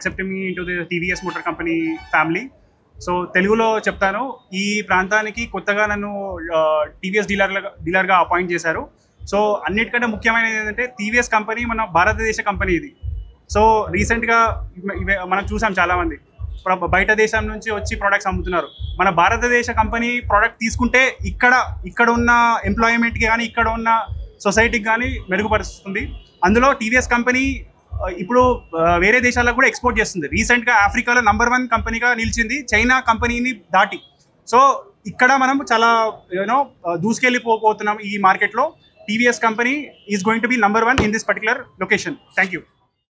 Accept me into the TVS motor company family. So తెలుగులో చెప్తాను, ఈ ప్రాంతానికి కొత్తగా నన్ను టీవీఎస్ డీలర్గా అపాయింట్ చేశారు. సో అన్నిటికంటే ముఖ్యమైనది ఏంటంటే టీవీఎస్ కంపెనీ మన భారతదేశ కంపెనీ ఇది. సో రీసెంట్గా మనం చూసాం చాలామంది బయట దేశం నుంచి వచ్చి ప్రోడక్ట్స్ అమ్ముతున్నారు. మన భారతదేశ కంపెనీ ప్రోడక్ట్ తీసుకుంటే ఇక్కడ ఉన్న ఎంప్లాయ్మెంట్కి కానీ ఇక్కడ ఉన్న సొసైటీకి కానీ మెరుగుపరుస్తుంది. అందులో టీవీఎస్ కంపెనీ ఇప్పుడు వేరే దేశాలకు కూడా ఎక్స్పోర్ట్ చేస్తుంది. రీసెంట్గా ఆఫ్రికాలో నంబర్ 1 కంపెనీగా నిలిచింది, చైనా కంపెనీని దాటి. సో ఇక్కడ మనం చాలా దూసుకెళ్ళిపోతున్నాం ఈ మార్కెట్లో. TVS company is going to be number 1 in this particular location. Thank you.